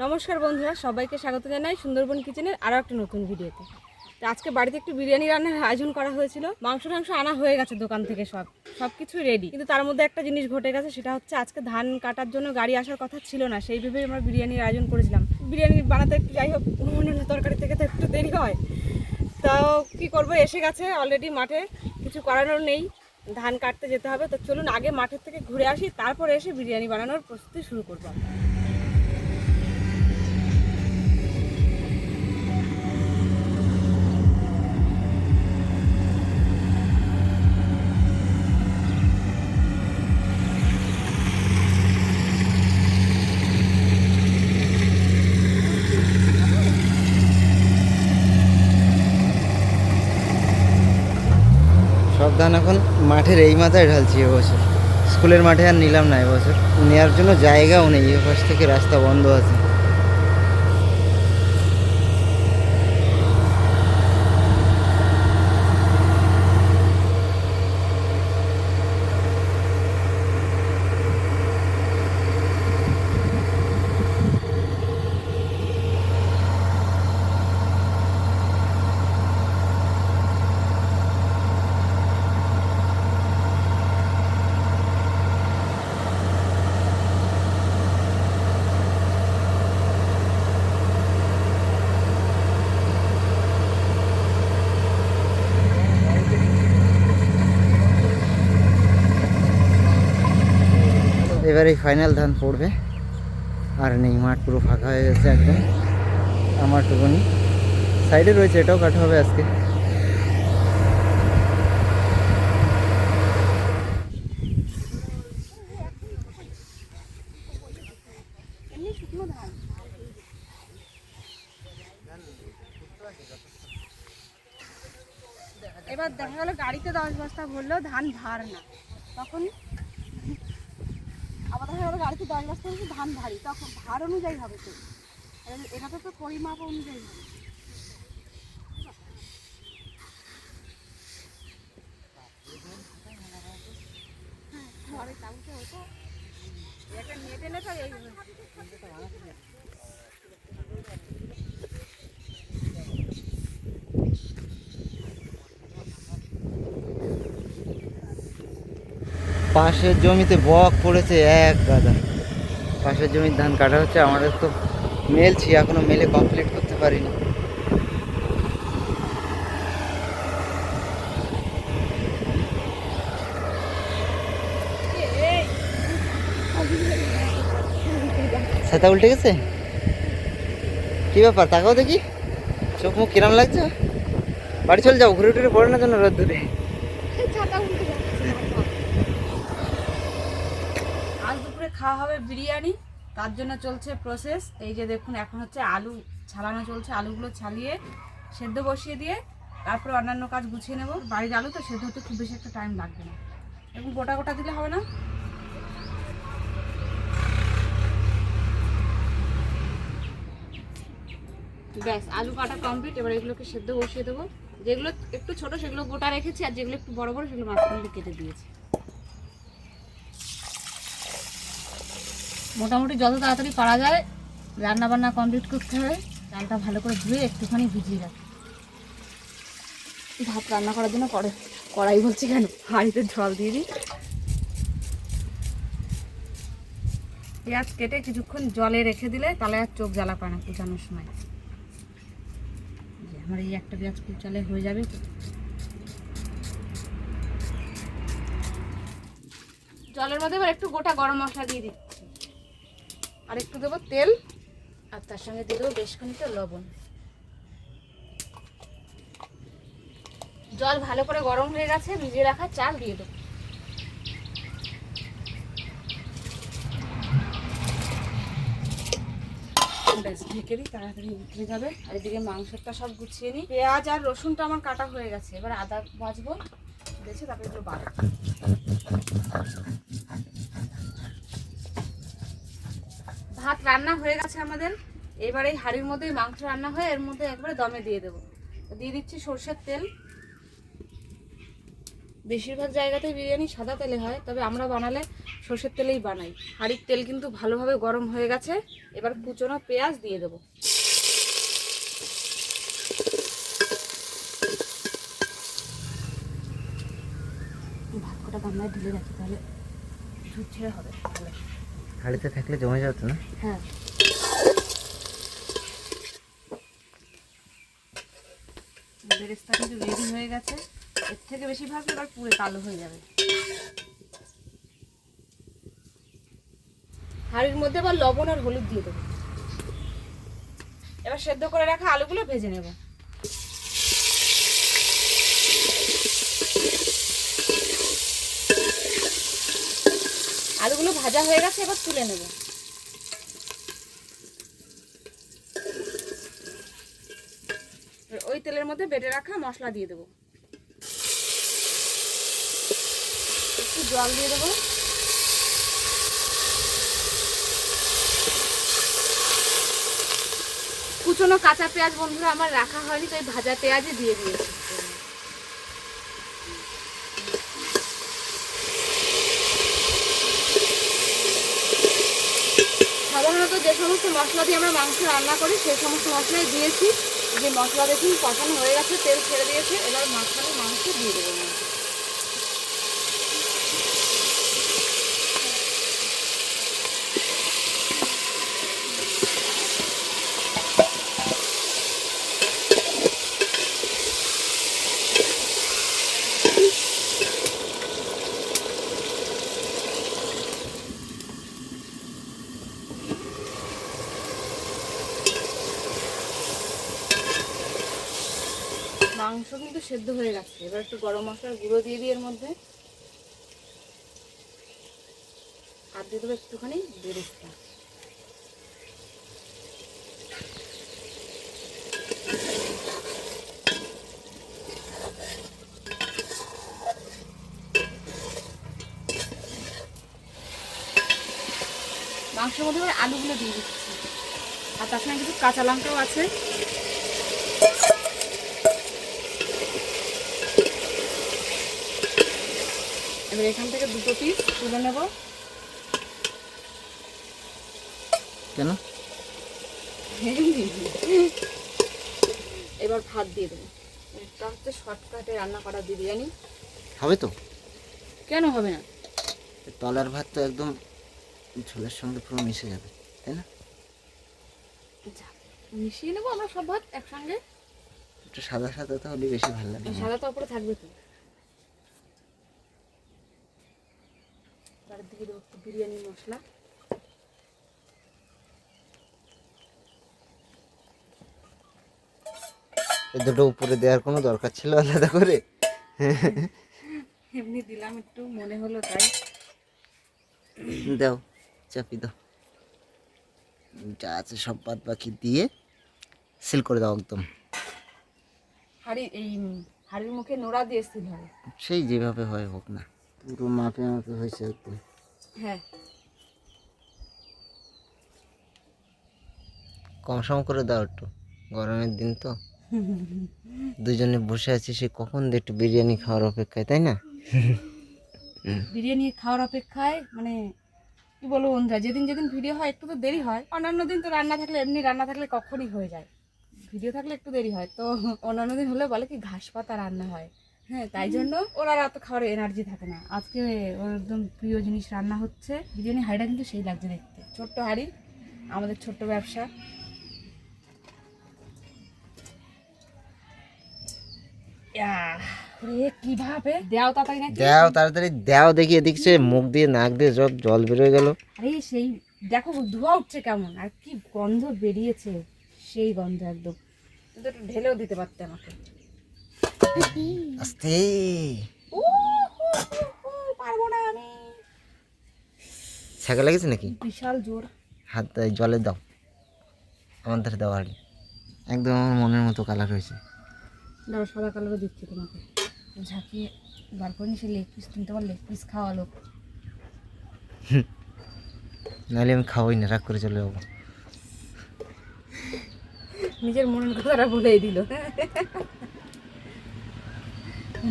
নমস্কার বন্ধুরা, সবাইকে স্বাগত জানাই সুন্দরবন কিচেনের আরও একটা নতুন ভিডিওতে। তো আজকে বাড়িতে একটু বিরিয়ানি রান্নার আয়োজন করা হয়েছিল। মাংস আনা হয়ে গেছে দোকান থেকে, সব কিছু রেডি, কিন্তু তার মধ্যে একটা জিনিস ঘটে গেছে। সেটা হচ্ছে আজকে ধান কাটার জন্য গাড়ি আসার কথা ছিল না, সেই ভেবেই আমরা বিরিয়ানির আয়োজন করেছিলাম। বিরিয়ানি বানাতে একটু যাই হোক অন্যান্য তরকারি থেকে তো একটু দেরি হয়। তাও কী করবো, এসে গেছে অলরেডি মাঠে, কিছু করানোর নেই, ধান কাটতে যেতে হবে। তো চলুন আগে মাঠের থেকে ঘুরে আসি, তারপরে এসে বিরিয়ানি বানানোর প্রস্তুতি শুরু করবো। সব ধান এখন মাঠের এই মাথায় ঢালছি এবছর। স্কুলের মাঠে আর নিলাম না এবছর, নেওয়ার জন্য জায়গাও নেই, এ পাশ থেকে রাস্তা বন্ধ আছে। এবার এই ফাইনাল ধান পড়বে, আর নেই, মাঠ পুরো ফাঁকা হয়ে গেছে একদম। আমার টুকুনি সাইডে রয়েছে, এটাও কাটা হবে আজকে। এবার দেখা গেলো গাড়িতে 10 বস্তা ভরলেও ধান ভার না, তখন আবার দেখা গেলো গাড়িতে 10 বস্তা ধান ভারী, তখন ভার অনুযায়ী হবে। তো এটা তো পরিমাপ অনুযায়ী হবে। পাশের জমিতে বক পড়েছে এক গাদা। পাশের জমির ধান কাটা হচ্ছে, আমাদের তো মেলছি, এখনো মেলে কমপ্লিট করতে পারিনি। ছাতা উল্টে গেছে, কি ব্যাপার? তাকাও দেখি, চোখ মুখ কিরাম লাগছে। বাড়ি চলে যাও, ঘুরে টুরে পড়ে না যেন রোদ দূরে। আজ দুপুরে খাওয়া হবে বিরিয়ানি, তার জন্য চলছে প্রসেস। এই যে দেখুন, এখন হচ্ছে আলু ছাড়ানো চলছে। আলুগুলো ছাড়িয়ে সেদ্ধ বসিয়ে দিয়ে তারপরে অন্যান্য কাজ গুছিয়ে নেব। বাড়ির আলু তো, সেদ্ধ হতে খুব বেশি একটা টাইম লাগবে না, এবং গোটা গোটা দিলে হবে না। ব্যাস, আলু কাটা কমপ্লিট। এবার এগুলোকে সেদ্ধ বসিয়ে দেবো। যেগুলো একটু ছোট সেগুলো গোটা রেখেছি, আর যেগুলো একটু বড় বড় সেগুলো মাঝখানে কেটে দিয়েছি। মোটামুটি যত তাড়াতাড়ি পারা যায় রান্না বান্না কমপ্লিট করতে হবে। চালটা ভালো করে ধুয়ে একটুখানি ভিজিয়ে রাখি। ভাত রান্না করার জন্য কড়াই বলছি কেন, হাঁড়িতে জল দিয়ে দিই। পেঁয়াজ কেটে কিছুক্ষণ জলে রেখে দিলে তাহলে আর চোখ জ্বালা পায় না কুচানোর সময়। আমার এই একটা পেঁয়াজ কুচালে হয়ে যাবে। জলের মধ্যে এবার একটু গোটা গরম মশলা দিয়ে দিচ্ছি, আর একটু দেবো তেল, আর তার সঙ্গে দিয়ে দেবো বেশ খানিকটা লবণ। জল ভালো করে গরম হয়ে গেছে, ভিজিয়ে রাখা চাল দিয়ে দেবো। ব্যাস, ঢেকে দিই, তাড়াতাড়ি উঠে যাবে। আর এদিকে মাংসটা সব গুছিয়ে নিই। পেঁয়াজ আর রসুনটা আমার কাটা হয়ে গেছে, এবার আদা ভাজবো, বেছে তারপরে এগুলো বাড়বো। ভাত রান্না হয়ে গেছে আমাদের। এবার এই হাঁড়ির মধ্যে মাংস রান্না হয়ে এর মধ্যে একবারে দমে দিয়ে দেবো। দিয়ে দিচ্ছি সরষের তেল, বেশিরভাগ জায়গাতেই বিরিয়ানি সাদা তেলে হয়, তবে আমরা বানালে সর্ষের তেলেই বানাই। হাঁড়ির তেল কিন্তু ভালোভাবে গরম হয়ে গেছে, এবার কুচনো পেঁয়াজ দিয়ে দেবো। ভাত কটা গামলায় ঢেলে রাখি, তাহলে ঝুট ছেড়ে হবে ভালো। হাঁড়িতে থাকলে জমে যাচ্ছে না? হ্যাঁ, বেরেস্তা কিন্তু রেডি হয়ে গেছে। এর থেকে বেশি ভাজলে এবার পুরো কালো হয়ে যাবে। হাঁড়ির মধ্যে আবার লবণ আর হলুদ দিয়ে দেবো। এবার সেদ্ধ করে রাখা আলুগুলো ভেজে নেব। আলুগুলো ভাজা হয়ে গেছে, এবার তুলে নেব। ওই তেলের মধ্যে বেটে রাখা মশলা দিয়ে দেবো। একটু জল দিয়ে দেবো। কুচনো কাঁচা পেঁয়াজ বন্ধুরা আমার রাখা হয়নি, তাই ভাজা পেঁয়াজই দিয়ে দিয়েছি। সাধারণত যে সমস্ত মশলা দিয়ে আমরা মাংস রান্না করি সেই সমস্ত মশলাই দিয়েছি। যে মশলা দেখুন কষানো হয়ে গেছে, তেল ছেড়ে দিয়েছে, এবার মাঝখানে মাংস দিয়ে দেবো। মাংস কিন্তু সেদ্ধ হয়ে গেছে, এবার একটু গরম মশলার গুঁড়ো দিয়ে দিই এর মধ্যে, আর দিয়ে দেবো একটুখানি বেরেস্তা। মাংসের মধ্যে এবার আলুগুলো দিয়ে দিচ্ছি, আর তার সঙ্গে কিছু কাঁচা লঙ্কাও আছে। এবার এখান থেকে দুটো পিস তুলে নেব। কেন? এবার ভাত দিয়ে দেবো। এটা হচ্ছে শর্টকাটে রান্না করা বিরিয়ানি। হবে তো? কেন হবে না? তলার ভাত তো একদম ঝোলের সঙ্গে পুরো মিশে যাবে, তাই না? মিশিয়ে নেবো আমরা সব ভাত একসঙ্গে। একটু সাদা সাদা তাহলে বেশি ভালো লাগে। সাদা তো উপরে থাকবে তো। এবার দিয়ে দেবো একটু বিরিয়ানি মশলা। এই দুটো উপরে দেওয়ার কোনো দরকার ছিল আলাদা করে? এমনি দিলাম, একটু মনে হলো তাই। দাও, চাপি দাও, যা আছে সব বাদ বাকি দিয়ে সিল করে দাও একদম। হাড়ির মুখে নোড়া দিয়ে সিল হবে। সেই যেভাবে হয় হোক না, পুরো মাপে মাপে হয়েছে একদম। হ্যাঁ, কম সম করে দাও একটু, গরমের দিন তো, দুজনে বসে আছি সে কখন দিয়ে একটু বিরিয়ানি খাওয়ার অপেক্ষায়, তাই না? বিরিয়ানি খাওয়ার অপেক্ষায় মানে কি বলবো বন্ধুরা, যেদিন যেদিন ভিডিও হয় একটু তো দেরি হয়। অন্যান্য দিন তো রান্না থাকলে, এমনি রান্না থাকলে কখনই হয়ে যায়, ভিডিও থাকলে একটু দেরি হয়। তো অন্যান্য দিন হলে বলে কি ঘাস পাতা রান্না হয়, হ্যাঁ, তাই জন্য ওরা রাত খাওয়ার এনার্জি থাকে না। আজকে ওর একদম প্রিয় জিনিস রান্না হচ্ছে। বিরিয়ানি হাঁড়িটা কিন্তু সেই লাগছে দেখতে, ছোট্ট হাঁড়ি, আমাদের ছোট্ট ব্যবসা। কিভাবে দেও তাড়াতাড়ি নাকি দাও, তাড়াতাড়ি দাও দেখি। এদিকে সে মুখ দিয়ে নাক দিয়ে সব জল বেরোয় গেল। আরে সেই দেখো ধোঁয়া উঠছে কেমন, আর কি গন্ধ বেরিয়েছে, সেই গন্ধ একদম। কিন্তু একটু ঢেলেও দিতে পারতে আমাকে। আস্তে, পারবো না আমি। ছাগা লেগেছে নাকি? বিশাল জোর। হাত জলে দাও, আমার ধারে দাও। হাড়ি একদম আমার মনের মতো কালার হয়েছে। দাও, সাদা কালারও দিচ্ছি তোমাকে। ঝাঁকিয়ে বার করে নিয়ে সে লেগ পিস, তুমি তোমার লেগ পিস খাওয়ালো। নাহলে আমি খাওয়াই না, রাগ করে চলে যাবো। নিজের মনের কথাটা বলেই দিল।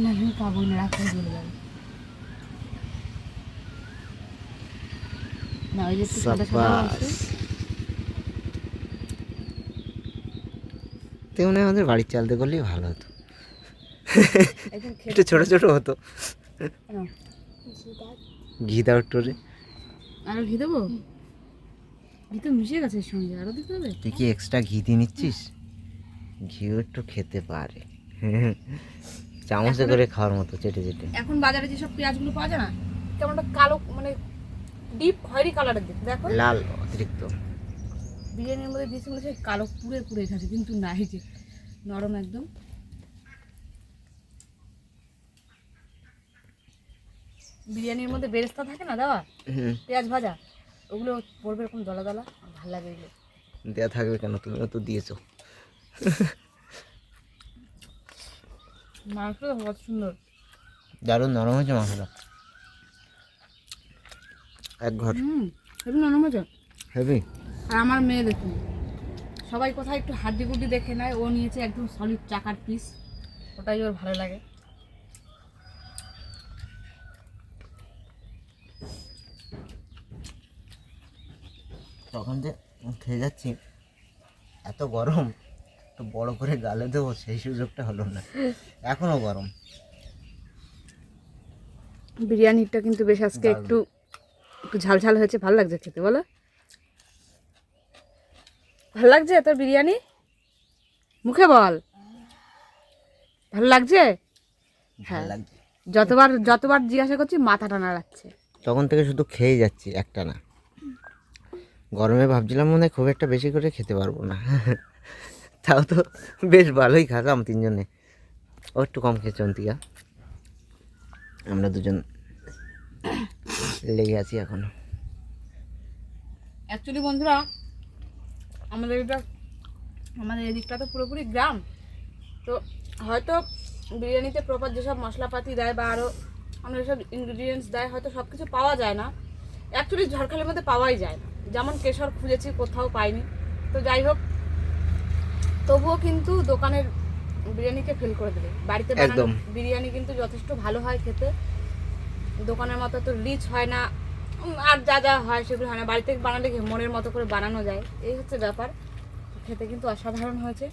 না আমি খাবো না, রাখতে চলে যাবে না। ওই যে একটু সাদা সাদা আছে, তেমনি আমাদের বাড়ির চালতে করলেই ভালো হতো, একদম একটু ছোট ছোট হতো। নাও। ঘি দাও একটু রে। আরো ঘি দেবো? ঘি তো মিশে গেছে এর সঙ্গে, আরো দিতে হবে? তুই কি এক্সট্রা ঘি দিয়ে নিচ্ছিস? ঘিও একটু খেতে পারে, চামচে করে খাওয়ার মতো চেটে চেটে। এখন বাজারে যেসব পেঁয়াজগুলো পাওয়া যায় না, কেমন একটা কালো মানে ডিপ খয়েরি কালারের দেখতে, দেখো লাল অতিরিক্ত। বিরিয়ানির মধ্যে দিয়েছে মনে হচ্ছে কালো পুড়ে পুড়ে গেছে, কিন্তু না, এই যে নরম একদম। বিরিয়ানির মধ্যে বেরেস্তা থাকে না দেওয়া, পেঁয়াজ ভাজা, ওগুলো পড়বে এরকম দলা দলা, ভালো লাগে এগুলো। দেয়া থাকবে কেন, তুমিও তো দিয়েছো। মাংসটা কত সুন্দর, দারুণ নরম হয়েছে মাংসটা, এক ঘর। হেবি নরম হয়েছে। হেভি। আর আমার মেয়ে দেখুন, সবাই কোথায় একটু হাড্ডি গুড্ডি দেখে নেয়, ও নিয়েছে একদম সলিড চাকার পিস, ওটাই ওর ভালো লাগে। তখন যে খেয়ে যাচ্ছি, এত গরম, একটু বড় করে গালে দেবো সেই সুযোগটা হলো না, এখনো গরম। বিরিয়ানিটা কিন্তু বেশ আজকে একটু একটু ঝাল ঝাল হয়েছে, ভালো লাগছে খেতে, বলো? ভালো লাগছে তোর বিরিয়ানি? মুখে বল ভালো লাগছে। ভালো লাগছে। যতবার যতবার জিজ্ঞাসা করছি মাথাটা নাড়াচ্ছে। তখন থেকে শুধু খেয়ে যাচ্ছি, একটা না। গরমে ভাবছিলাম মনে হয় খুব একটা বেশি করে খেতে পারবো না, তাও তো বেশ ভালোই খাতাম তিনজনে। ও একটু কম খেয়েছে অন্তিকা, আমরা দুজন লেগে আছি এখনো। অ্যাকচুয়ালি বন্ধুরা, আমাদের এদিকটা তো পুরোপুরি গ্রাম, তো হয়তো বিরিয়ানিতে প্রপার যেসব মশলাপাতি দেয় বা আরও আমরা যেসব ইনগ্রিডিয়েন্টস দেয় হয়তো সব কিছু পাওয়া যায় না। অ্যাকচুয়ালি ঝাড়খণ্ডের মধ্যে পাওয়াই যায় না, যেমন কেশর খুঁজেছি কোথাও পাইনি। তো যাই হোক, তবুও কিন্তু দোকানের বিরিয়ানিকে ফেল করে দেবে। বাড়িতে বানানো একদম। বিরিয়ানি কিন্তু যথেষ্ট ভালো হয় খেতে, দোকানের মতো তো রিচ হয় না, আর যা যা হয় সেগুলো হয় না। বাড়িতে বানালে কি মনের মতো করে বানানো যায়, এই হচ্ছে ব্যাপার। খেতে কিন্তু অসাধারণ হয়েছে।